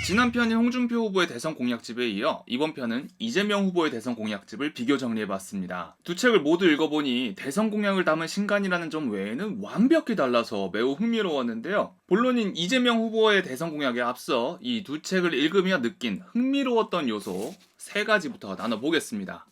지난 편인 홍준표 후보의 대선 공약집에 이어 이번 편은 이재명 후보의 대선 공약집을 비교 정리해봤습니다. 두 책을 모두 읽어보니 대선 공약을 담은 신간이라는 점 외에는 완벽히 달라서 매우 흥미로웠는데요. 본론인 이재명 후보의 대선 공약에 앞서 이 두 책을 읽으며 느낀 흥미로웠던 요소 3가지부터 나눠보겠습니다.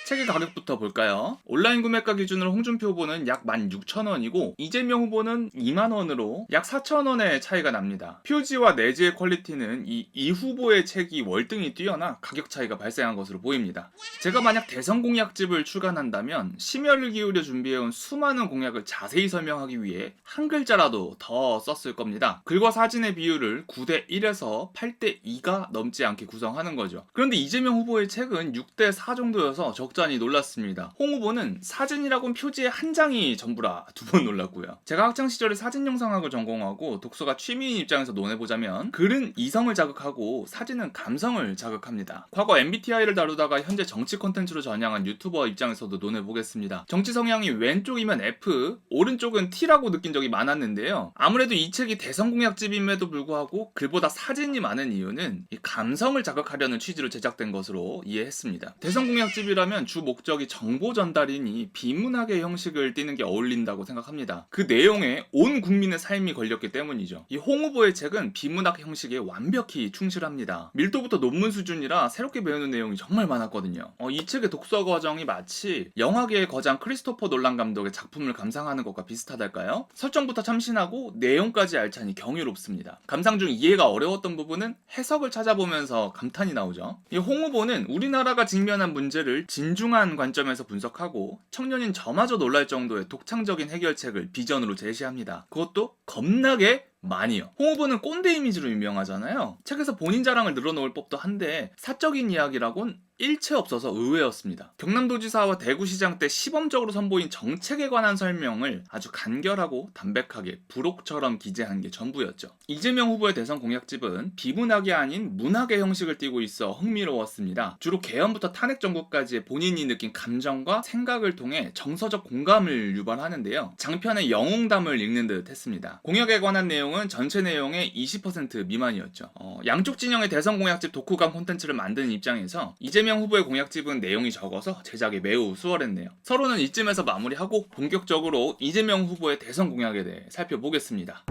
책의 가격부터 볼까요? 온라인 구매가 기준으로 홍준표 후보는 약 16,000원이고 이재명 후보는 2만원으로 약 4,000원의 차이가 납니다. 표지와 내지의 퀄리티는 이 후보의 책이 월등히 뛰어나 가격 차이가 발생한 것으로 보입니다. 제가 만약 대선 공약집을 출간한다면 심혈을 기울여 준비해온 수많은 공약을 자세히 설명하기 위해 한 글자라도 더 썼을 겁니다. 글과 사진의 비율을 9:1에서 8:2가 넘지 않게 구성하는 거죠. 그런데 이재명 후보의 책은 6:4 정도여서 적잖이 놀랐습니다. 홍 후보는 사진이라곤 표지의 한 장이 전부라 2번 놀랐고요. 제가 학창시절에 사진영상학을 전공하고 독서가 취미인 입장에서 논해보자면 글은 이성을 자극하고 사진은 감성을 자극합니다. 과거 MBTI를 다루다가 현재 정치 콘텐츠로 전향한 유튜버 입장에서도 논해보겠습니다. 정치 성향이 왼쪽이면 F, 오른쪽은 T라고 느낀 적이 많았는데요. 아무래도 이 책이 대선 공약집임에도 불구하고 글보다 사진이 많은 이유는 이 감성을 자극하려는 취지로 제작된 것으로 이해했습니다. 대선 공약집이라면 주 목적이 정보 전달이니 비문학의 형식을 띠는 게 어울린다고 생각합니다. 그 내용에 온 국민의 삶이 걸렸기 때문이죠. 이 홍 후보의 책은 비문학 형식에 완벽히 충실합니다. 밀도부터 논문 수준이라 새롭게 배우는 내용이 정말 많았거든요. 이 책의 독서 과정이 마치 영화계의 거장 크리스토퍼 놀란 감독의 작품을 감상하는 것과 비슷하달까요? 설정부터 참신하고 내용까지 알차니 경이롭습니다. 감상 중 이해가 어려웠던 부분은 해석을 찾아보면서 감탄이 나오죠. 이 홍 후보는 우리나라가 직면한 문제를 진중한 관점에서 분석하고 청년인 저마저 놀랄 정도의 독창적인 해결책을 비전으로 제시합니다. 그것도 겁나게 많이요. 홍 후보는 꼰대 이미지로 유명하잖아요. 책에서 본인 자랑을 늘어놓을 법도 한데 사적인 이야기라곤 일체 없어서 의외였습니다. 경남도지사와 대구시장 때 시범적으로 선보인 정책에 관한 설명을 아주 간결하고 담백하게 부록처럼 기재한 게 전부였죠. 이재명 후보의 대선 공약집은 비문학이 아닌 문학의 형식을 띠고 있어 흥미로웠습니다. 주로 개헌부터 탄핵 정국까지의 본인이 느낀 감정과 생각을 통해 정서적 공감을 유발하는데요. 장편의 영웅담을 읽는 듯 했습니다. 공약에 관한 내용은 전체 내용의 20% 미만이었죠. 양쪽 진영의 대선 공약집 독후감 콘텐츠를 만드는 입장에서 이재명 후보의 공약집은 내용이 적어서 제작이 매우 수월했네요. 서로는 이쯤에서 마무리하고 본격적으로 이재명 후보의 대선 공약에 대해 살펴보겠습니다.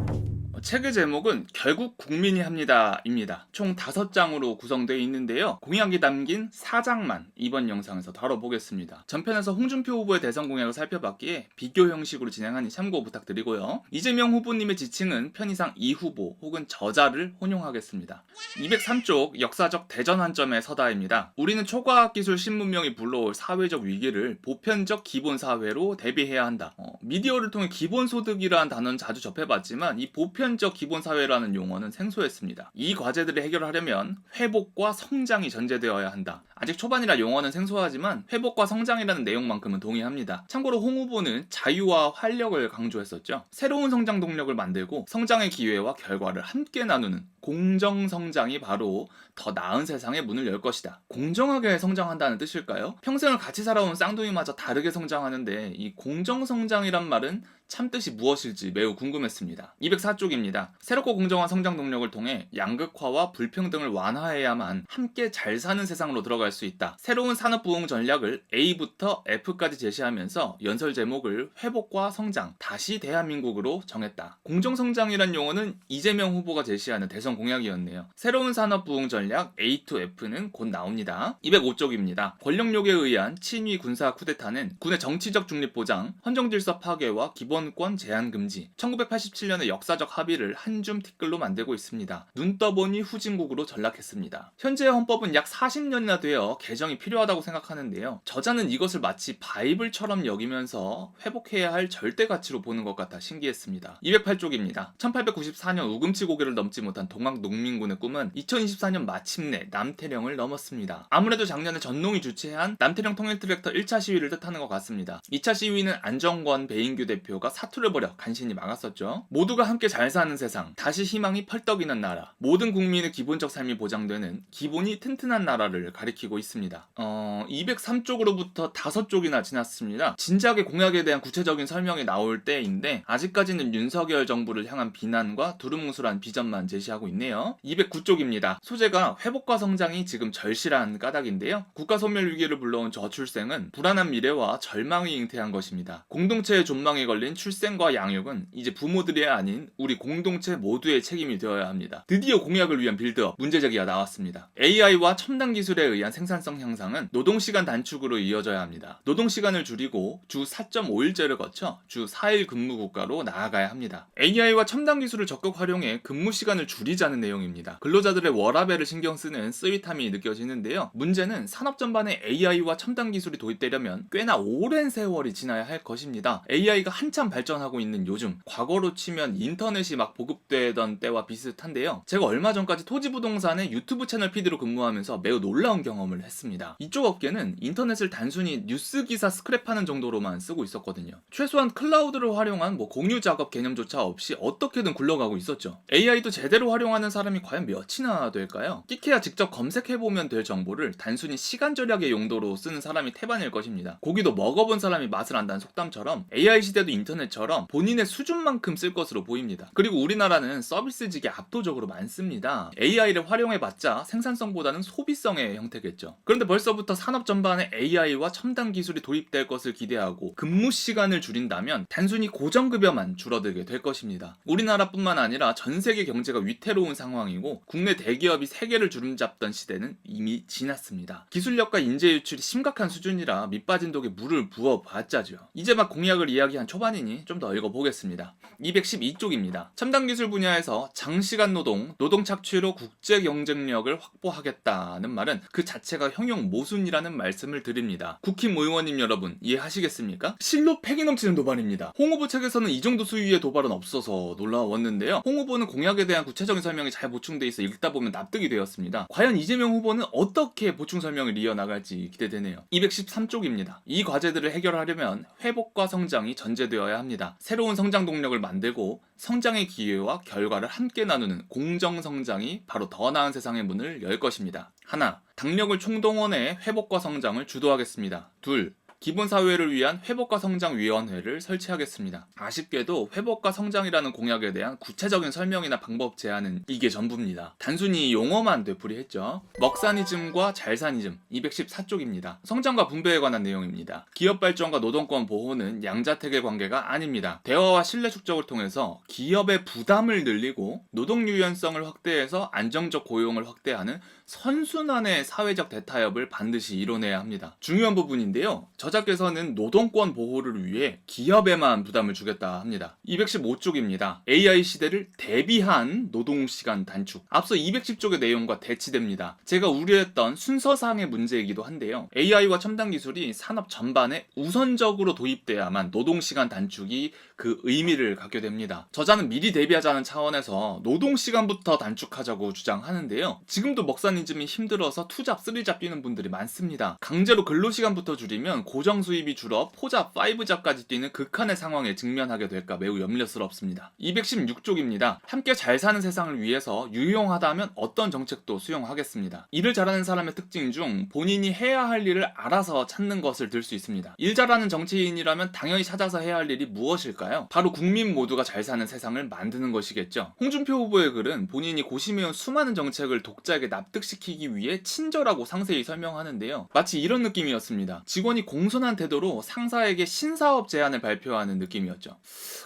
책의 제목은 결국 국민이 합니다 입니다. 총 5장으로 구성되어 있는데요. 공약이 담긴 4장만 이번 영상에서 다뤄보겠습니다. 전편에서 홍준표 후보의 대선 공약을 살펴봤기에 비교 형식으로 진행하니 참고 부탁드리고요. 이재명 후보님의 지칭은 편의상 이 후보 혹은 저자를 혼용하겠습니다. 203쪽 역사적 대전 한점의 서다입니다. 우리는 초과학기술 신문명이 불러올 사회적 위기를 보편적 기본사회로 대비해야 한다. 미디어를 통해 기본소득이라는 단어는 자주 접해봤지만 이 보편적 기본사회라는 용어는 생소했습니다. 이 과제들을 해결하려면 회복과 성장이 전제되어야 한다. 아직 초반이라 용어는 생소하지만 회복과 성장이라는 내용만큼은 동의합니다. 참고로 홍 후보는 자유와 활력을 강조했었죠. 새로운 성장 동력을 만들고 성장의 기회와 결과를 함께 나누는 공정성장이 바로 더 나은 세상의 문을 열 것이다. 공정하게 성장한다는 뜻일까요? 평생을 같이 살아온 쌍둥이마저 다르게 성장하는데 이 공정성장이란 말은 참뜻이 무엇일지 매우 궁금했습니다. 204쪽입니다. 새롭고 공정한 성장 동력을 통해 양극화와 불평등을 완화해야만 함께 잘 사는 세상으로 들어갈 수 있다. 새로운 산업 부흥 전략을 A부터 F까지 제시하면서 연설 제목을 회복과 성장, 다시 대한민국으로 정했다. 공정성장이란 용어는 이재명 후보가 제시하는 대선 공약이었네요. 새로운 산업 부흥 전략 A to F는 곧 나옵니다. 205쪽입니다. 권력욕에 의한 친위 군사 쿠데타는 군의 정치적 중립 보장, 헌정 질서 파괴와 기본권 제한 금지, 1987년의 역사적 합의를 한 줌 티끌로 만들고 있습니다. 눈 떠보니 후진국으로 전락했습니다. 현재의 헌법은 약 40년이나 되어 개정이 필요하다고 생각하는데요. 저자는 이것을 마치 바이블처럼 여기면서 회복해야 할 절대 가치로 보는 것 같아 신기했습니다. 208쪽입니다. 1894년 우금치 고개를 넘지 못한 동학 농민군의 꿈은 2024년 마침내 남태령을 넘었습니다. 아무래도 작년에 전농이 주최한 남태령 통일 트랙터 1차 시위를 뜻하는 것 같습니다. 2차 시위는 안정권 배인규 대표가 정부가 사투를 벌여 간신히 막았었죠. 모두가 함께 잘 사는 세상, 다시 희망이 펄떡이는 나라, 모든 국민의 기본적 삶이 보장되는 기본이 튼튼한 나라를 가리키고 있습니다. 203쪽으로부터 5쪽이나 지났습니다. 진작에 공약에 대한 구체적인 설명이 나올 때인데 아직까지는 윤석열 정부를 향한 비난과 두루뭉술한 비전만 제시하고 있네요. 209쪽입니다. 소재가 회복과 성장이 지금 절실한 까닭인데요. 국가 소멸 위기를 불러온 저출생은 불안한 미래와 절망이 잉태한 것입니다. 공동체의 존망에 걸린 출생과 양육은 이제 부모들이 아닌 우리 공동체 모두의 책임이 되어야 합니다. 드디어 공약을 위한 빌드업, 문제제기가 나왔습니다. AI와 첨단 기술에 의한 생산성 향상은 노동시간 단축으로 이어져야 합니다. 노동시간을 줄이고 주 4.5일제를 거쳐 주 4일 근무 국가로 나아가야 합니다. AI와 첨단 기술을 적극 활용해 근무 시간을 줄이자는 내용입니다. 근로자들의 워라밸을 신경 쓰는 스윗함이 느껴지는데요. 문제는 산업 전반에 AI와 첨단 기술이 도입되려면 꽤나 오랜 세월이 지나야 할 것입니다. AI가 한참 발전하고 있는 요즘, 과거로 치면 인터넷이 막 보급되던 때와 비슷한데요. 제가 얼마 전까지 토지부동산의 유튜브 채널 PD로 근무하면서 매우 놀라운 경험을 했습니다. 이쪽 업계는 인터넷을 단순히 뉴스 기사 스크랩하는 정도로만 쓰고 있었거든요. 최소한 클라우드를 활용한 공유 작업 개념조차 없이 어떻게든 굴러가고 있었죠. AI도 제대로 활용하는 사람이 과연 몇이나 될까요? 끼케야 직접 검색해보면 될 정보를 단순히 시간 절약의 용도로 쓰는 사람이 태반일 것입니다. 고기도 먹어본 사람이 맛을 안다는 속담처럼 AI 시대도 인터넷처럼 본인의 수준만큼 쓸 것으로 보입니다. 그리고 우리나라는 서비스직이 압도적으로 많습니다. AI를 활용해봤자 생산성보다는 소비성의 형태겠죠. 그런데 벌써부터 산업 전반에 AI와 첨단 기술이 도입될 것을 기대하고 근무 시간을 줄인다면 단순히 고정급여만 줄어들게 될 것입니다. 우리나라뿐만 아니라 전 세계 경제가 위태로운 상황이고 국내 대기업이 세계를 주름잡던 시대는 이미 지났습니다. 기술력과 인재 유출이 심각한 수준이라 밑빠진 독에 물을 부어봤자죠. 이제 막 공약을 이야기한 초반이니 좀 더 읽어보겠습니다. 212쪽입니다. 첨단 기술 분야에서 장시간 노동, 노동 착취로 국제 경쟁력을 확보하겠다는 말은 그 자체가 형용 모순이라는 말씀을 드립니다. 국힘 의원님 여러분 이해하시겠습니까? 실로 패기 넘치는 도발입니다. 홍 후보 책에서는 이 정도 수위의 도발은 없어서 놀라웠는데요. 홍 후보는 공약에 대한 구체적인 설명이 잘 보충돼 있어 읽다 보면 납득이 되었습니다. 과연 이재명 후보는 어떻게 보충 설명을 이어나갈지 기대되네요. 213쪽입니다. 이 과제들을 해결하려면 회복과 성장이 전제되어야 합니다. 새로운 성장 동력을 만들고 성장의 기회와 결과를 함께 나누는 공정성장이 바로 더 나은 세상의 문을 열 것입니다. 하나, 당력을 총동원해 회복과 성장을 주도하겠습니다. 둘, 기본사회를 위한 회복과 성장위원회를 설치하겠습니다. 아쉽게도 회복과 성장이라는 공약에 대한 구체적인 설명이나 방법 제안은 이게 전부입니다. 단순히 용어만 되풀이했죠. 먹사니즘과 잘사니즘 214쪽입니다. 성장과 분배에 관한 내용입니다. 기업 발전과 노동권 보호는 양자택일 관계가 아닙니다. 대화와 신뢰 축적을 통해서 기업의 부담을 늘리고 노동 유연성을 확대해서 안정적 고용을 확대하는 선순환의 사회적 대타협을 반드시 이뤄내야 합니다. 중요한 부분인데요. 저자께서는 노동권 보호를 위해 기업에만 부담을 주겠다 합니다. 215쪽입니다. AI 시대를 대비한 노동시간 단축. 앞서 210쪽의 내용과 대치됩니다. 제가 우려했던 순서상의 문제이기도 한데요. AI와 첨단 기술이 산업 전반에 우선적으로 도입돼야만 노동시간 단축이 그 의미를 갖게 됩니다. 저자는 미리 대비하자는 차원에서 노동시간부터 단축하자고 주장하는데요. 지금도 먹사니즘이 힘들어서 투잡, 쓰리잡 뛰는 분들이 많습니다. 강제로 근로시간부터 줄이면 고정 수입이 줄어 포잡, 5잡까지 뛰는 극한의 상황에 직면하게 될까 매우 염려스럽습니다. 216쪽입니다. 함께 잘 사는 세상을 위해서 유용하다면 어떤 정책도 수용하겠습니다. 일을 잘하는 사람의 특징 중 본인이 해야 할 일을 알아서 찾는 것을 들 수 있습니다. 일 잘하는 정치인이라면 당연히 찾아서 해야 할 일이 무엇일까요? 바로 국민 모두가 잘 사는 세상을 만드는 것이겠죠. 홍준표 후보의 글은 본인이 고심해온 수많은 정책을 독자에게 납득시키기 위해 친절하고 상세히 설명하는데요. 마치 이런 느낌이었습니다. 직원이 공손한 태도로 상사에게 신사업 제안을 발표하는 느낌이었죠.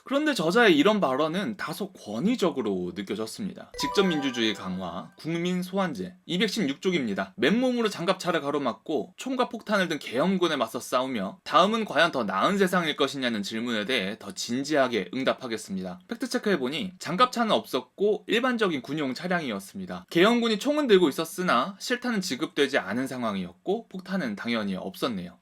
그런데 저자의 이런 발언은 다소 권위적으로 느껴졌습니다. 직접민주주의 강화, 국민 소환제. 216쪽입니다. 맨몸으로 장갑차를 가로막고 총과 폭탄을 든 계엄군에 맞서 싸우며 다음은 과연 더 나은 세상일 것이냐는 질문에 대해 더 진지하게 응답하겠습니다. 팩트체크해보니 장갑차는 없었고 일반적인 군용 차량이었습니다. 계엄군이 총은 들고 있었으나 실탄은 지급되지 않은 상황이었고 폭탄은 당연히 없었네요.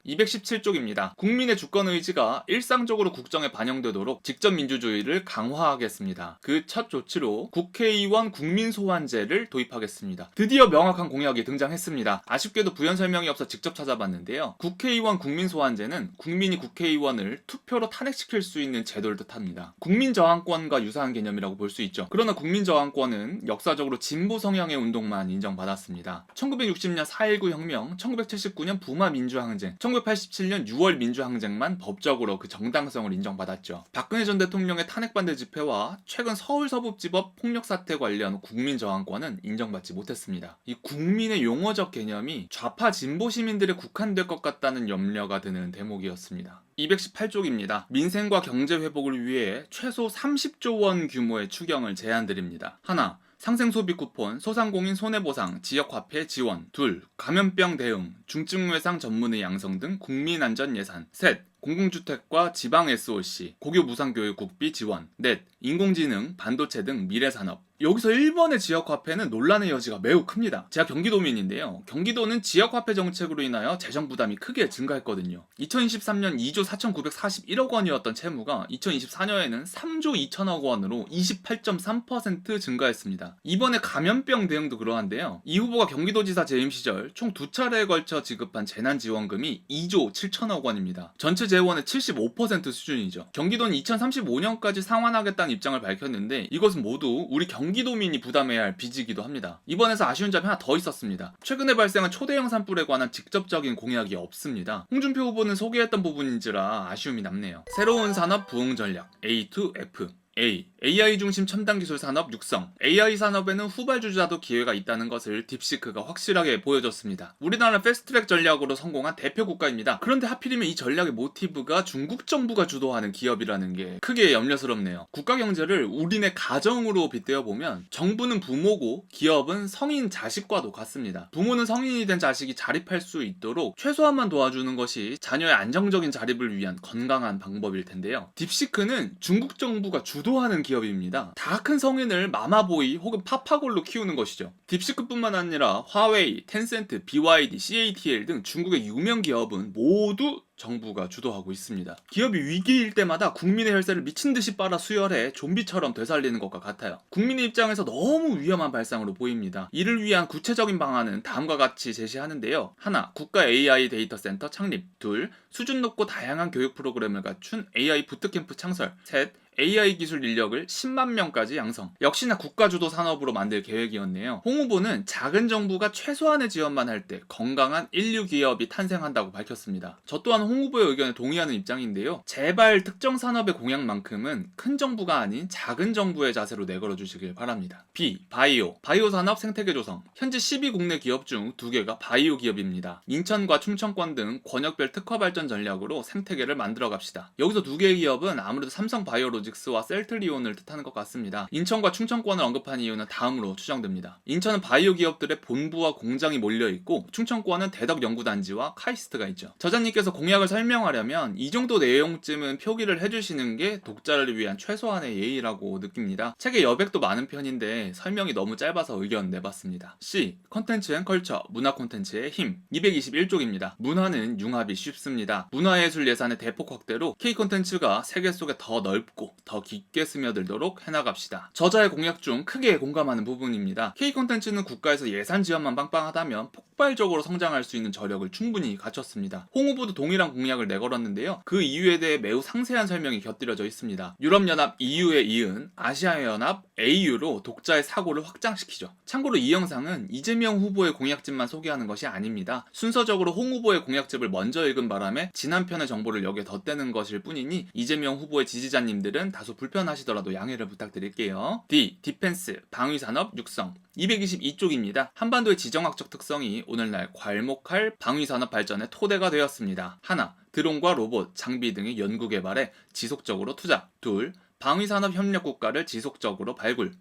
287쪽입니다. 국민의 주권 의지가 일상적으로 국정에 반영되도록 직접 민주주의를 강화하겠습니다. 그 첫 조치로 국회의원 국민소환제를 도입하겠습니다. 드디어 명확한 공약이 등장했습니다. 아쉽게도 부연 설명이 없어 직접 찾아봤는데요. 국회의원 국민소환제는 국민이 국회의원을 투표로 탄핵시킬 수 있는 제도를 뜻합니다. 국민저항권과 유사한 개념이라고 볼 수 있죠. 그러나 국민저항권은 역사적으로 진보 성향의 운동만 인정받았습니다. 1960년 4.19 혁명, 1979년 부마 민주항쟁, 1987년 6월 민주항쟁만 법적으로 그 정당성을 인정받았죠. 박근혜 전 대통령의 탄핵반대 집회와 최근 서울서북지법 폭력사태 관련 국민저항권은 인정받지 못했습니다. 이 국민의 용어적 개념이 좌파 진보 시민들에 국한될 것 같다는 염려가 드는 대목이었습니다. 218쪽입니다. 민생과 경제 회복을 위해 최소 30조 원 규모의 추경을 제안드립니다. 하나, 상생소비 쿠폰, 소상공인 손해보상, 지역화폐 지원. 둘, 감염병 대응, 중증외상 전문의 양성 등 국민안전 예산. 셋, 공공주택과 지방 SOC, 고교 무상교육 국비 지원. 넷, 인공지능, 반도체 등 미래산업. 여기서 1번의 지역화폐는 논란의 여지가 매우 큽니다. 제가 경기도민인데요. 경기도는 지역화폐 정책으로 인하여 재정 부담이 크게 증가했거든요. 2023년 2조 4,941억 원이었던 채무가 2024년에는 3조 2천억 원으로 28.3% 증가했습니다. 이번에 감염병 대응도 그러한데요. 이 후보가 경기도지사 재임 시절 총 2차례에 걸쳐 지급한 재난지원금이 2조 7천억 원입니다. 전체 재원의 75% 수준이죠. 경기도는 2035년까지 상환하겠다는 입장을 밝혔는데 이것은 모두 우리 경기도민이 부담해야 할 빚이기도 합니다. 이번에서 아쉬운 점이 하나 더 있었습니다. 최근에 발생한 초대형 산불에 관한 직접적인 공약이 없습니다. 홍준표 후보는 소개했던 부분인지라 아쉬움이 남네요. 새로운 산업 부흥 전략 A2F AI 중심 첨단 기술 산업 육성. AI 산업에는 후발주자도 기회가 있다는 것을 딥시크가 확실하게 보여줬습니다. 우리나라는 패스트트랙 전략으로 성공한 대표 국가입니다. 그런데 하필이면 이 전략의 모티브가 중국 정부가 주도하는 기업이라는 게 크게 염려스럽네요. 국가 경제를 우리네 가정으로 빗대어보면 정부는 부모고 기업은 성인 자식과도 같습니다. 부모는 성인이 된 자식이 자립할 수 있도록 최소한만 도와주는 것이 자녀의 안정적인 자립을 위한 건강한 방법일 텐데요. 딥시크는 중국 정부가 주도하는 기업입니다. 다 큰 성인을 마마보이 혹은 파파골로 키우는 것이죠. 딥시크뿐만 아니라 화웨이, 텐센트, BYD, CATL 등 중국의 유명 기업은 모두 정부가 주도하고 있습니다. 기업이 위기일 때마다 국민의 혈세를 미친듯이 빨아 수혈해 좀비처럼 되살리는 것과 같아요. 국민의 입장에서 너무 위험한 발상으로 보입니다. 이를 위한 구체적인 방안은 다음과 같이 제시하는데요. 하나, 국가 AI 데이터 센터 창립. 둘, 수준 높고 다양한 교육 프로그램을 갖춘 AI 부트캠프 창설. 셋, AI 기술 인력을 10만 명까지 양성. 역시나 국가주도 산업으로 만들 계획이었네요. 홍 후보는 작은 정부가 최소한의 지원만 할 때 건강한 인류 기업이 탄생한다고 밝혔습니다. 저 또한 홍 후보의 의견에 동의하는 입장인데요. 제발 특정 산업의 공약만큼은 큰 정부가 아닌 작은 정부의 자세로 내걸어 주시길 바랍니다. B. 바이오. 바이오 산업 생태계 조성. 현재 12국내 기업 중 2개가 바이오 기업입니다. 인천과 충청권 등 권역별 특화 발전 전략으로 생태계를 만들어 갑시다. 여기서 2개의 기업은 아무래도 삼성 바이오로직스와 셀트리온을 뜻하는 것 같습니다. 인천과 충청권을 언급한 이유는 다음으로 추정됩니다. 인천은 바이오 기업들의 본부와 공장이 몰려있고 충청권은 대덕연구단지와 카이스트가 있죠. 저자님께서 공약을 설명하려면 이 정도 내용쯤은 표기를 해주시는 게 독자를 위한 최소한의 예의라고 느낍니다. 책에 여백도 많은 편인데 설명이 너무 짧아서 의견 내봤습니다. C. 컨텐츠 앤 컬처. 문화 콘텐츠의 힘. 221쪽입니다. 문화는 융합이 쉽습니다. 문화예술 예산의 대폭 확대로 K콘텐츠가 세계 속에 더 넓고 더 깊게 스며들도록 해나갑시다. 저자의 공약 중 크게 공감하는 부분입니다. K콘텐츠는 국가에서 예산 지원만 빵빵하다면 폭발적으로 성장할 수 있는 저력을 충분히 갖췄습니다. 홍 후보도 동일한 공약을 내걸었는데요. 그 이유에 대해 매우 상세한 설명이 곁들여져 있습니다. 유럽연합 EU에 이은 아시아연합 AU로 독자의 사고를 확장시키죠. 참고로 이 영상은 이재명 후보의 공약집만 소개하는 것이 아닙니다. 순서적으로 홍 후보의 공약집을 먼저 읽은 바람에 지난 편의 정보를 여기에 덧대는 것일 뿐이니 이재명 후보의 지지자님들은 다소 불편하시더라도 양해를 부탁드릴게요. D. 디펜스, 방위산업 육성. 222쪽입니다. 한반도의 지정학적 특성이 오늘날 괄목할 방위산업 발전의 토대가 되었습니다. 하나, 드론과 로봇, 장비 등의 연구개발에 지속적으로 투자. 둘, 방위산업협력국가를 지속적으로 발굴.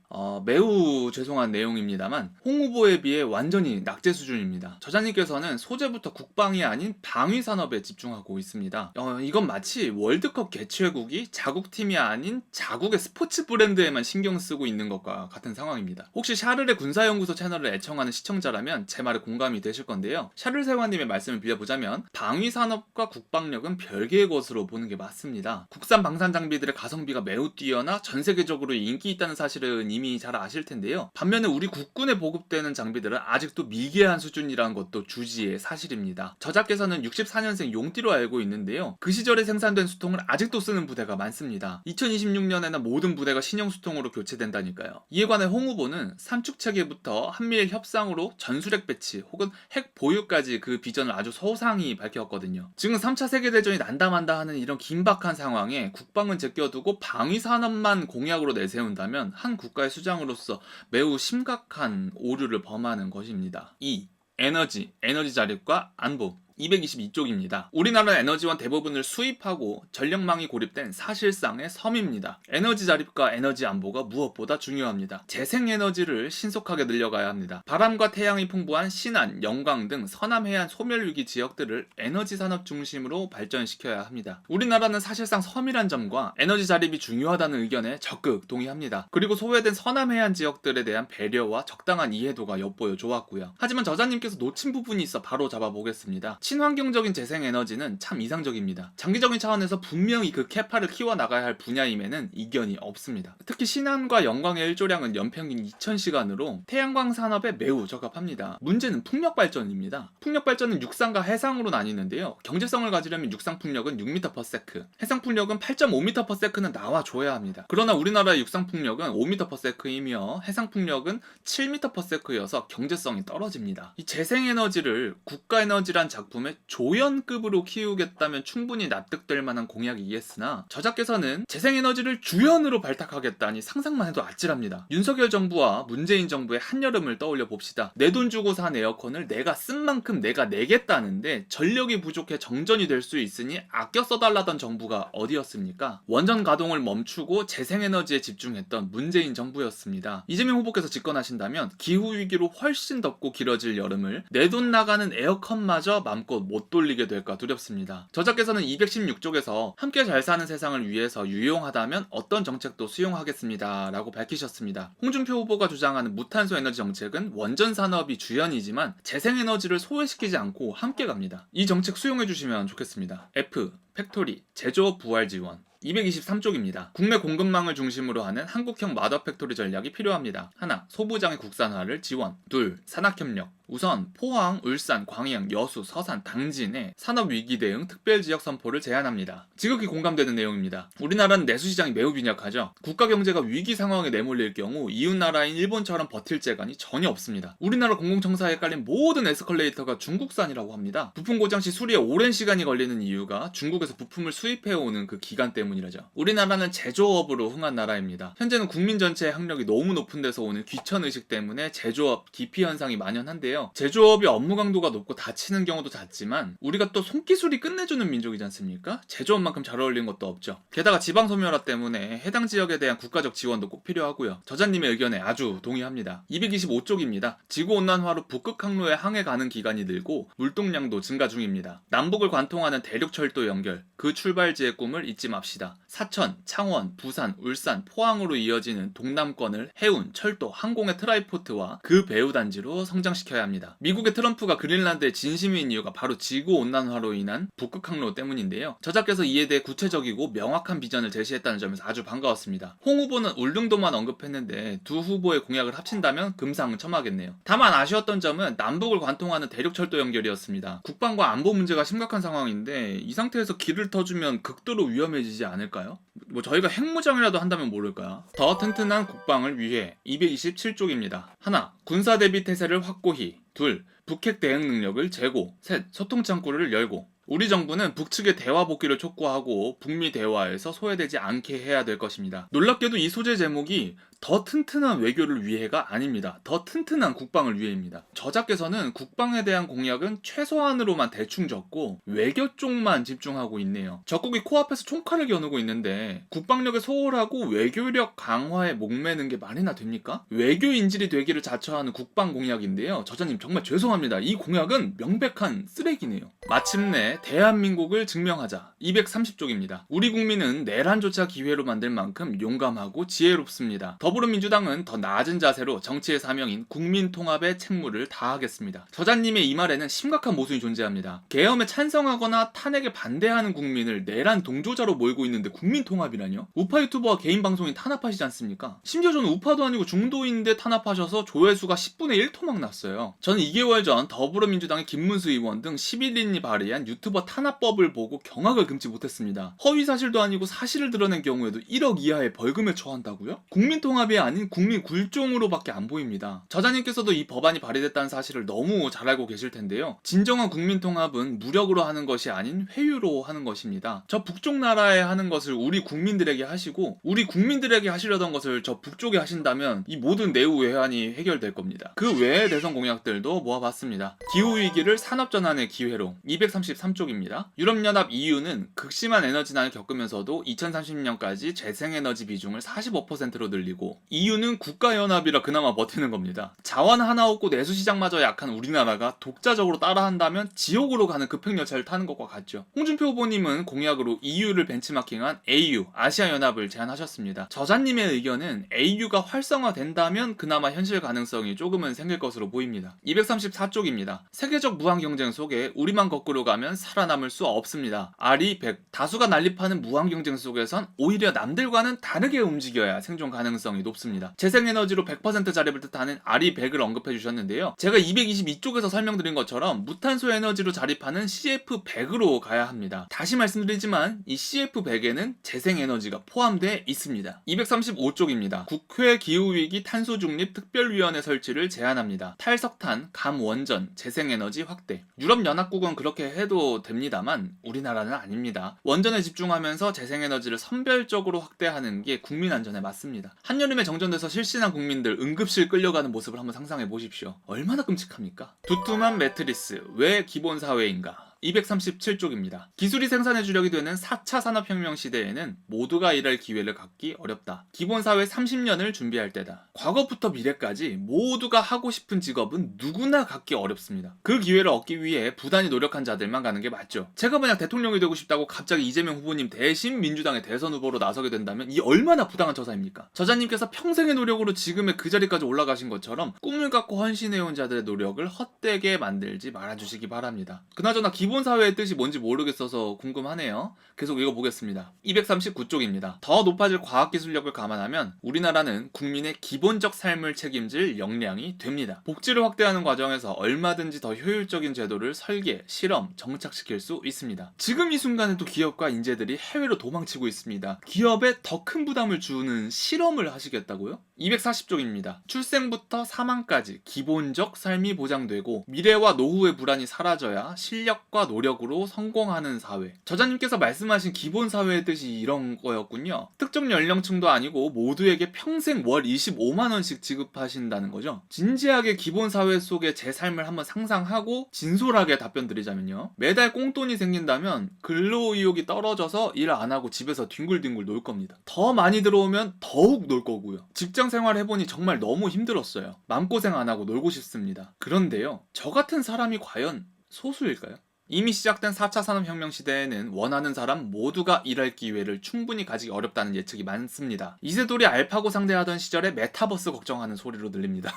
매우 죄송한 내용입니다만 홍 후보에 비해 완전히 낙제 수준입니다. 저자님께서는 소재부터 국방이 아닌 방위산업에 집중하고 있습니다. 이건 마치 월드컵 개최국이 자국팀이 아닌 자국의 스포츠 브랜드에만 신경 쓰고 있는 것과 같은 상황입니다. 혹시 샤를의 군사연구소 채널을 애청하는 시청자라면 제 말에 공감이 되실 건데요. 샤를 세화님의 말씀을 빌려보자면 방위산업과 국방력은 별개의 것으로 보는 게 맞습니다. 국산 방산 장비들의 가성비가 매우 뛰어나 전 세계적으로 인기 있다는 사실은 이미 잘 아실 텐데요. 반면에 우리 국군에 보급되는 장비들은 아직도 미개한 수준이라는 것도 주지의 사실입니다. 저자께서는 64년생 용띠로 알고 있는데요. 그 시절에 생산된 수통을 아직도 쓰는 부대가 많습니다. 2026년에는 모든 부대가 신형 수통으로 교체된다니까요. 이에 관해 홍 후보는 삼축 체계부터 한미일 협상으로 전술핵 배치 혹은 핵 보유까지 그 비전을 아주 소상히 밝혔거든요. 지금 3차 세계대전이 난다만다 하는 이런 긴박한 상황에 국방은 제껴두고 방위산업만 공약으로 내세운다면 한 국가의 수장으로서 매우 심각한 오류를 범하는 것입니다. 2. 에너지 자립과 안보. 222쪽입니다. 우리나라는 에너지원 대부분을 수입하고 전력망이 고립된 사실상의 섬입니다. 에너지 자립과 에너지 안보가 무엇보다 중요합니다. 재생에너지를 신속하게 늘려가야 합니다. 바람과 태양이 풍부한 신안, 영광 등 서남해안 소멸위기 지역들을 에너지 산업 중심으로 발전시켜야 합니다. 우리나라는 사실상 섬이란 점과 에너지 자립이 중요하다는 의견에 적극 동의합니다. 그리고 소외된 서남해안 지역들에 대한 배려와 적당한 이해도가 엿보여 좋았고요. 하지만 저자님께서 놓친 부분이 있어 바로 잡아보겠습니다. 친환경적인 재생에너지는 참 이상적입니다. 장기적인 차원에서 분명히 그 캐파를 키워나가야 할 분야임에는 이견이 없습니다. 특히 신안과 영광의 일조량은 연평균 2000시간으로 태양광 산업에 매우 적합합니다. 문제는 풍력발전입니다. 풍력발전은 육상과 해상으로 나뉘는데요. 경제성을 가지려면 육상 풍력은 6m/s, 해상 풍력은 8.5m/s는 나와줘야 합니다. 그러나 우리나라의 육상 풍력은 5m/s이며 해상 풍력은 7m/s여서 경제성이 떨어집니다. 이 재생에너지를 국가에너지란 작품의 조연급으로 키우겠다면 충분히 납득될 만한 공약이겠으나 저자께서는 재생에너지를 주연으로 발탁하겠다니 상상만 해도 아찔합니다. 윤석열 정부와 문재인 정부의 한여름을 떠올려 봅시다. 내 돈 주고 산 에어컨을 내가 쓴 만큼 내가 내겠다는데 전력이 부족해 정전이 될 수 있으니 아껴 써달라던 정부가 어디였습니까? 원전 가동을 멈추고 재생에너지에 집중했던 문재인 정부였습니다. 이재명 후보께서 집권하신다면 기후위기로 훨씬 덥고 길어질 여름을 내 돈 나가는 에어컨마저 맘껏 못 돌리게 될까 두렵습니다. 저자께서는 216쪽에서 함께 잘 사는 세상을 위해서 유용하다면 어떤 정책도 수용하겠습니다 라고 밝히셨습니다. 홍준표 후보가 주장하는 무탄소 에너지 정책은 원전 산업이 주연이지만 재생에너지를 소외시키지 않고 함께 갑니다. 이 정책 수용해 주시면 좋겠습니다. F. 팩토리, 제조업 부활 지원. 223쪽입니다. 국내 공급망을 중심으로 하는 한국형 마더팩토리 전략이 필요합니다. 하나, 소부장의 국산화를 지원. 둘, 산학협력. 우선 포항, 울산, 광양, 여수, 서산, 당진에 산업위기 대응 특별지역 선포를 제안합니다. 지극히 공감되는 내용입니다. 우리나라는 내수시장이 매우 빈약하죠. 국가경제가 위기 상황에 내몰릴 경우 이웃나라인 일본처럼 버틸 재간이 전혀 없습니다. 우리나라 공공청사에 깔린 모든 에스컬레이터가 중국산이라고 합니다. 부품 고장 시 수리에 오랜 시간이 걸리는 이유가 중국에서 부품을 수입해오는 그 기간 때문이라죠. 우리나라는 제조업으로 흥한 나라입니다. 현재는 국민 전체의 학력이 너무 높은 데서 오는 귀천의식 때문에 제조업 기피 현상이 만연한데요. 제조업이 업무 강도가 높고 다치는 경우도 잦지만 우리가 또 손기술이 끝내주는 민족이지 않습니까? 제조업만큼 잘 어울리는 것도 없죠. 게다가 지방소멸화 때문에 해당 지역에 대한 국가적 지원도 꼭 필요하고요. 저자님의 의견에 아주 동의합니다. 225쪽입니다. 지구온난화로 북극 항로에 항해 가는 기간이 늘고 물동량도 증가 중입니다. 남북을 관통하는 대륙철도 연결, 그 출발지의 꿈을 잊지 맙시다. 사천, 창원, 부산, 울산, 포항으로 이어지는 동남권을 해운, 철도, 항공의 트라이포트와 그 배후단지로 성장시켜야 합니다. 미국의 트럼프가 그린란드에 진심인 이유가 바로 지구온난화로 인한 북극항로 때문인데요. 저자께서 이에 대해 구체적이고 명확한 비전을 제시했다는 점에서 아주 반가웠습니다. 홍 후보는 울릉도만 언급했는데 두 후보의 공약을 합친다면 금상첨화겠네요. 다만 아쉬웠던 점은 남북을 관통하는 대륙철도 연결이었습니다. 국방과 안보 문제가 심각한 상황인데 이 상태에서 길을 터주면 극도로 위험해지지 않을까요? 저희가 핵무장이라도 한다면 모를까요? 더 튼튼한 국방을 위해 227쪽입니다. 하나, 군사 대비 태세를 확고히. 둘, 북핵 대응 능력을 제고. 셋, 소통 창구를 열고. 우리 정부는 북측의 대화 복귀를 촉구하고 북미 대화에서 소외되지 않게 해야 될 것입니다. 놀랍게도 이 소재 제목이 더 튼튼한 외교를 위해가 아닙니다. 더 튼튼한 국방을 위해입니다. 저자께서는 국방에 대한 공약은 최소한으로만 대충 적고 외교 쪽만 집중하고 있네요. 적국이 코앞에서 총칼을 겨누고 있는데 국방력을 소홀하고 외교력 강화에 목매는 게 말이나 됩니까? 외교 인질이 되기를 자처하는 국방 공약인데요. 저자님 정말 죄송합니다. 이 공약은 명백한 쓰레기네요. 마침내 대한민국을 증명하자. 230쪽입니다. 우리 국민은 내란조차 기회로 만들 만큼 용감하고 지혜롭습니다. 더불어민주당은 더 낮은 자세로 정치의 사명인 국민통합의 책무를 다하겠습니다. 저자님의 이 말에는 심각한 모순이 존재합니다. 계엄에 찬성하거나 탄핵에 반대하는 국민을 내란 동조자로 몰고 있는데 국민통합이라뇨? 우파 유튜버와 개인 방송인 탄압하시지 않습니까? 심지어 저는 우파도 아니고 중도인데 탄압하셔서 조회수가 10분의 1토막 났어요. 저는 2개월 전 더불어민주당의 김문수 의원 등 11인이 발의한 유튜버 탄압법을 보고 경악을 금치 못했습니다. 허위사실도 아니고 사실을 드러낸 경우에도 1억 이하의 벌금에 처한다고요? 국민통합이 아닌 국민굴종으로밖에 안 보입니다. 저자님께서도 이 법안이 발의됐다는 사실을 너무 잘 알고 계실 텐데요. 진정한 국민통합은 무력으로 하는 것이 아닌 회유로 하는 것입니다. 저 북쪽 나라에 하는 것을 우리 국민들에게 하시고 우리 국민들에게 하시려던 것을 저 북쪽에 하신다면 이 모든 내후 외환이 해결될 겁니다. 그 외의 대선 공약들도 모아봤습니다. 기후위기를 산업전환의 기회로 233쪽입니다. 유럽연합 EU는 극심한 에너지난을 겪으면서도 2030년까지 재생에너지 비중을 45%로 늘리고 EU는 국가연합이라 그나마 버티는 겁니다. 자원 하나 없고 내수시장마저 약한 우리나라가 독자적으로 따라한다면 지옥으로 가는 급행열차를 타는 것과 같죠. 홍준표 후보님은 공약으로 EU를 벤치마킹한 AU, 아시아연합을 제안하셨습니다. 저자님의 의견은 AU가 활성화된다면 그나마 현실 가능성이 조금은 생길 것으로 보입니다. 234쪽입니다. 세계적 무한경쟁 속에 우리만 거꾸로 가면 살아남을 수 없습니다. 아리 100. 다수가 난립하는 무한경쟁 속에선 오히려 남들과는 다르게 움직여야 생존 가능성이 높습니다. 재생에너지로 100% 자립을 뜻하는 아리 100을 언급해 주셨는데요. 제가 222쪽에서 설명드린 것처럼 무탄소 에너지로 자립하는 CF100으로 가야 합니다. 다시 말씀드리지만 이 CF100에는 재생에너지가 포함되어 있습니다. 235쪽입니다. 국회 기후위기 탄소중립 특별위원회 설치를 제안합니다. 탈석탄, 감원전, 재생에너지 확대. 유럽연합국은 그렇게 해도 됩니다만 우리나라는 아닙니다. 원전에 집중하면서 재생에너지를 선별적으로 확대하는 게 국민안전에 맞습니다. 한여름에 정전돼서 실신한 국민들 응급실 끌려가는 모습을 한번 상상해 보십시오. 얼마나 끔찍합니까? 두툼한 매트리스, 왜 기본사회인가? 237쪽입니다. 기술이 생산의 주력이 되는 4차 산업혁명 시대에는 모두가 일할 기회를 갖기 어렵다. 기본사회 30년을 준비할 때다. 과거부터 미래까지 모두가 하고 싶은 직업은 누구나 갖기 어렵습니다. 그 기회를 얻기 위해 부단히 노력한 자들만 가는 게 맞죠. 제가 만약 대통령이 되고 싶다고 갑자기 이재명 후보님 대신 민주당의 대선 후보로 나서게 된다면 이 얼마나 부당한 처사입니까? 저자님께서 평생의 노력으로 지금의 그 자리까지 올라가신 것처럼 꿈을 갖고 헌신해온 자들의 노력을 헛되게 만들지 말아주시기 바랍니다. 그나저나 기본사회의 뜻이 뭔지 모르겠어서 궁금하네요. 계속 읽어보겠습니다. 239쪽입니다. 더 높아질 과학기술력을 감안하면 우리나라는 국민의 기본적 삶을 책임질 역량이 됩니다. 복지를 확대하는 과정에서 얼마든지 더 효율적인 제도를 설계, 실험, 정착시킬 수 있습니다. 지금 이 순간에도 기업과 인재들이 해외로 도망치고 있습니다. 기업에 더 큰 부담을 주는 실험을 하시겠다고요? 240쪽입니다. 출생부터 사망까지 기본적 삶이 보장되고 미래와 노후의 불안이 사라져야 실력과 노력으로 성공하는 사회. 저자님께서 말씀하신 기본사회의 뜻이 이런 거였군요. 특정 연령층도 아니고 모두에게 평생 월 25만원씩 지급하신다는 거죠. 진지하게 기본사회 속의 제 삶을 한번 상상하고 진솔하게 답변 드리자면요. 매달 꽁돈이 생긴다면 근로의욕이 떨어져서 일 안 하고 집에서 뒹굴뒹굴 놀 겁니다. 더 많이 들어오면 더욱 놀 거고요. 직장 생활 해보니 정말 너무 힘들었어요. 마음고생 안 하고 놀고 싶습니다. 그런데요, 저 같은 사람이 과연 소수일까요? 이미 시작된 4차 산업혁명 시대에는 원하는 사람 모두가 일할 기회를 충분히 가지기 어렵다는 예측이 많습니다. 이세돌이 알파고 상대하던 시절에 메타버스 걱정하는 소리로 들립니다.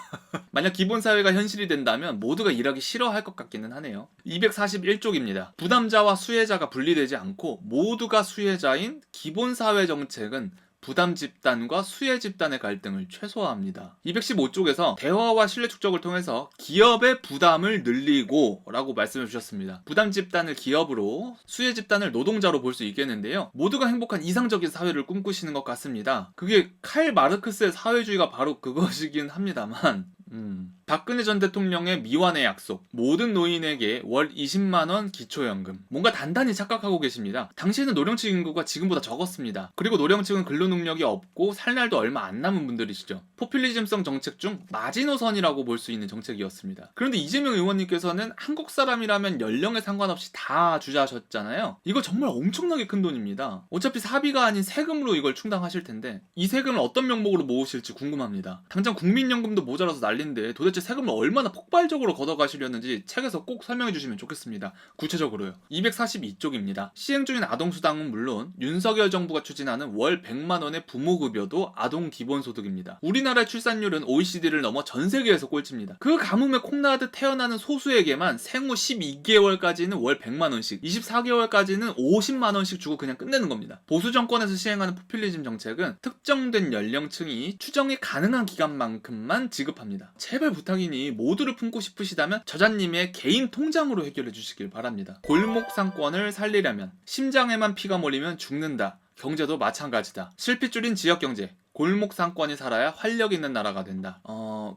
만약 기본사회가 현실이 된다면 모두가 일하기 싫어할 것 같기는 하네요. 241쪽입니다. 부담자와 수혜자가 분리되지 않고 모두가 수혜자인 기본사회 정책은 부담 집단과 수혜 집단의 갈등을 최소화합니다. 215쪽에서 대화와 신뢰 축적을 통해서 기업의 부담을 늘리고 라고 말씀해 주셨습니다. 부담 집단을 기업으로, 수혜 집단을 노동자로 볼 수 있겠는데요. 모두가 행복한 이상적인 사회를 꿈꾸시는 것 같습니다. 그게 칼 마르크스의 사회주의가 바로 그것이긴 합니다만 박근혜 전 대통령의 미완의 약속, 모든 노인에게 월 20만원 기초연금. 뭔가 단단히 착각하고 계십니다. 당시에는 노령층 인구가 지금보다 적었습니다. 그리고 노령층은 근로능력이 없고 살 날도 얼마 안 남은 분들이시죠. 포퓰리즘성 정책 중 마지노선이라고 볼 수 있는 정책이었습니다. 그런데 이재명 의원님께서는 한국 사람이라면 연령에 상관없이 다 주자하셨잖아요. 이거 정말 엄청나게 큰 돈입니다. 어차피 사비가 아닌 세금으로 이걸 충당하실 텐데 이 세금을 어떤 명목으로 모으실지 궁금합니다. 당장 국민연금도 모자라서 난린데 도대체 세금을 얼마나 폭발적으로 걷어가시려는지 책에서 꼭 설명해 주시면 좋겠습니다. 구체적으로요. 242쪽입니다. 시행 중인 아동수당은 물론 윤석열 정부가 추진하는 월 100만원의 부모급여도 아동기본소득입니다. 우리나라의 출산율은 OECD를 넘어 전 세계에서 꼴찌입니다. 그 가뭄에 콩나듯 태어나는 소수에게만 생후 12개월까지는 월 100만원씩, 24개월까지는 50만원씩 주고 그냥 끝내는 겁니다. 보수 정권에서 시행하는 포퓰리즘 정책은 특정된 연령층이 추정이 가능한 기간만큼만 지급합니다. 제발 부탁이니 모두를 품고 싶으시다면 저자님의 개인 통장으로 해결해 주시길 바랍니다. 골목 상권을 살리려면 심장에만 피가 몰리면 죽는다. 경제도 마찬가지다. 실핏줄인 지역경제. 골목 상권이 살아야 활력 있는 나라가 된다.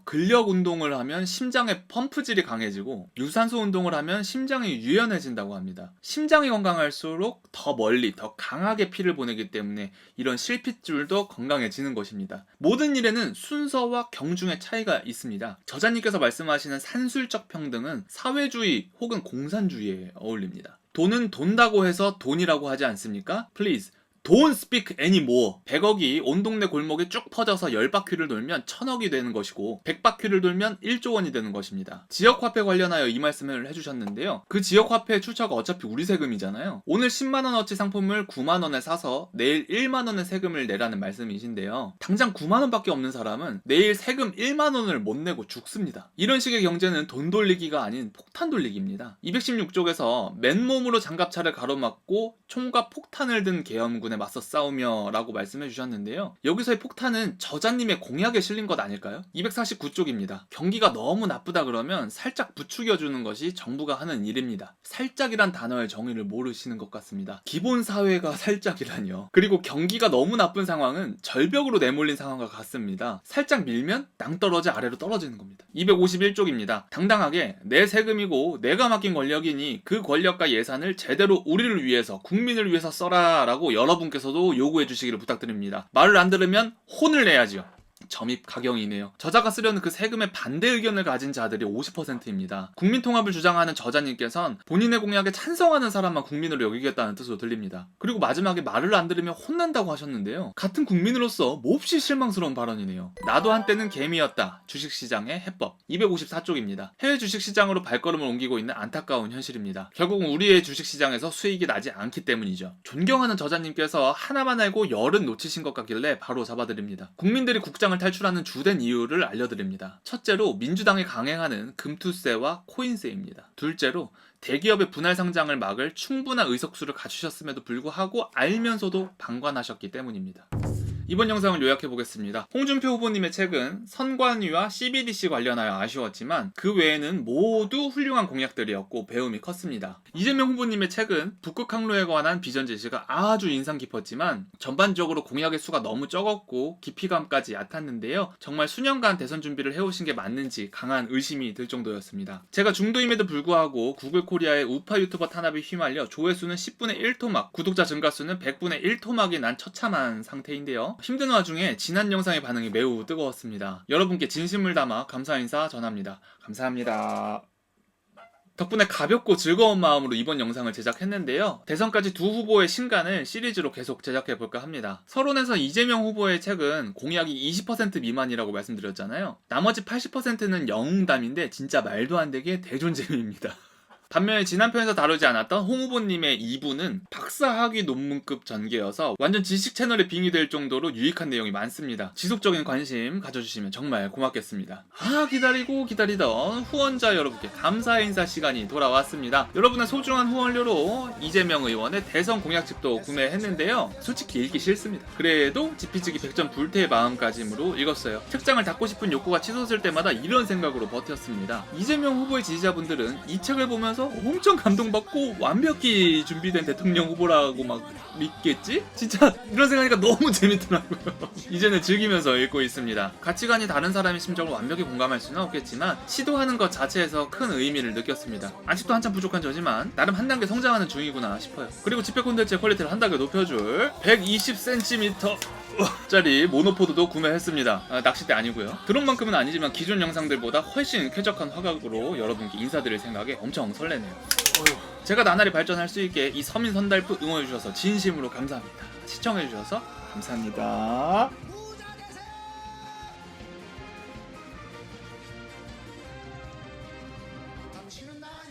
근력 운동을 하면 심장의 펌프질이 강해지고 유산소 운동을 하면 심장이 유연해진다고 합니다. 심장이 건강할수록 더 멀리, 더 강하게 피를 보내기 때문에 이런 실핏줄도 건강해지는 것입니다. 모든 일에는 순서와 경중의 차이가 있습니다. 저자님께서 말씀하시는 산술적 평등은 사회주의 혹은 공산주의에 어울립니다. 돈은 돈다고 해서 돈이라고 하지 않습니까? Please. Don't speak anymore. 100억이 온 동네 골목에 쭉 퍼져서 10바퀴를 돌면 1000억이 되는 것이고 100바퀴를 돌면 1조 원이 되는 것입니다. 지역화폐 관련하여 이 말씀을 해주셨는데요. 그 지역화폐의 출처가 어차피 우리 세금이잖아요. 오늘 10만원어치 상품을 9만원에 사서 내일 1만원의 세금을 내라는 말씀이신데요. 당장 9만원밖에 없는 사람은 내일 세금 1만원을 못 내고 죽습니다. 이런 식의 경제는 돈 돌리기가 아닌 폭탄 돌리기입니다. 216쪽에서 맨몸으로 장갑차를 가로막고 총과 폭탄을 든 계엄군 맞서 싸우며 라고 말씀해 주셨는데요. 여기서의 폭탄은 저자님의 공약에 실린 것 아닐까요? 249쪽입니다. 경기가 너무 나쁘다 그러면 살짝 부추겨주는 것이 정부가 하는 일입니다. 살짝이란 단어의 정의를 모르시는 것 같습니다. 기본 사회가 살짝이라뇨. 그리고 경기가 너무 나쁜 상황은 절벽으로 내몰린 상황과 같습니다. 살짝 밀면 낭떠러지 아래로 떨어지는 겁니다. 251쪽입니다. 당당하게 내 세금이고 내가 맡긴 권력이니 그 권력과 예산을 제대로 우리를 위해서 국민을 위해서 써라 라고 여러분께서도 요구해 주시기를 부탁드립니다. 말을 안 들으면 혼을 내야지요. 점입 가경이네요. 저자가 쓰려는 그 세금의 반대 의견을 가진 자들이 50%입니다. 국민통합을 주장하는 저자님께선 본인의 공약에 찬성하는 사람만 국민으로 여기겠다는 뜻으로 들립니다. 그리고 마지막에 말을 안 들으면 혼난다고 하셨는데요. 같은 국민으로서 몹시 실망스러운 발언이네요. 나도 한때는 개미였다. 주식시장의 해법. 254쪽입니다. 해외 주식시장으로 발걸음을 옮기고 있는 안타까운 현실입니다. 결국은 우리의 주식시장에서 수익이 나지 않기 때문이죠. 존경하는 저자님께서 하나만 알고 열은 놓치신 것 같길래 바로 잡아드립니다. 국민들이 국장을 탈출하는 주된 이유를 알려드립니다. 첫째로 민주당이 강행하는 금투세와 코인세입니다. 둘째로 대기업의 분할 상장을 막을 충분한 의석수를 갖추셨음에도 불구하고 알면서도 방관하셨기 때문입니다. 이번 영상을 요약해보겠습니다. 홍준표 후보님의 책은 선관위와 CBDC 관련하여 아쉬웠지만 그 외에는 모두 훌륭한 공약들이었고 배움이 컸습니다. 이재명 후보님의 책은 북극 항로에 관한 비전 제시가 아주 인상 깊었지만 전반적으로 공약의 수가 너무 적었고 깊이감까지 얕았는데요. 정말 수년간 대선 준비를 해오신 게 맞는지 강한 의심이 들 정도였습니다. 제가 중도임에도 불구하고 구글 코리아의 우파 유튜버 탄압에 휘말려 조회수는 10분의 1토막, 구독자 증가수는 100분의 1토막이 난 처참한 상태인데요. 힘든 와중에 지난 영상의 반응이 매우 뜨거웠습니다. 여러분께 진심을 담아 감사 인사 전합니다. 감사합니다. 덕분에 가볍고 즐거운 마음으로 이번 영상을 제작했는데요. 대선까지 두 후보의 신간을 시리즈로 계속 제작해볼까 합니다. 서론에서 이재명 후보의 책은 공약이 20% 미만이라고 말씀드렸잖아요. 나머지 80%는 영웅담인데 진짜 말도 안 되게 대존재미입니다. 반면에 지난 편에서 다루지 않았던 홍 후보님의 2부는 박사학위 논문급 전개여서 완전 지식 채널에 빙의 될 정도로 유익한 내용이 많습니다. 지속적인 관심 가져주시면 정말 고맙겠습니다. 기다리고 기다리던 후원자 여러분께 감사의 인사 시간이 돌아왔습니다. 여러분의 소중한 후원료로 이재명 의원의 대선 공약집도 구매했는데요. 솔직히 읽기 싫습니다. 그래도 지피지기 100점 불태의 마음가짐으로 읽었어요. 책장을 닫고 싶은 욕구가 치솟을 때마다 이런 생각으로 버텼습니다. 이재명 후보의 지지자분들은 이 책을 보면서 보면서 엄청 감동받고 완벽히 준비된 대통령 후보라고 막 믿겠지? 진짜 이런 생각하니까 너무 재밌더라고요. 이제는 즐기면서 읽고 있습니다. 가치관이 다른 사람의 심정을 완벽히 공감할 수는 없겠지만 시도하는 것 자체에서 큰 의미를 느꼈습니다. 아직도 한참 부족한 저지만 나름 한 단계 성장하는 중이구나 싶어요. 그리고 집회 콘텐츠의 퀄리티를 한 단계 높여줄 120cm 짜리 모노포드도 구매했습니다. 낚싯대 아니고요. 드론만큼은 아니지만 기존 영상들보다 훨씬 쾌적한 화각으로 여러분께 인사드릴 생각에 엄청 설레네요. 제가 나날이 발전할 수 있게 이 서민 선달프 응원해주셔서 진심으로 감사합니다. 시청해주셔서 감사합니다. 당신은 나의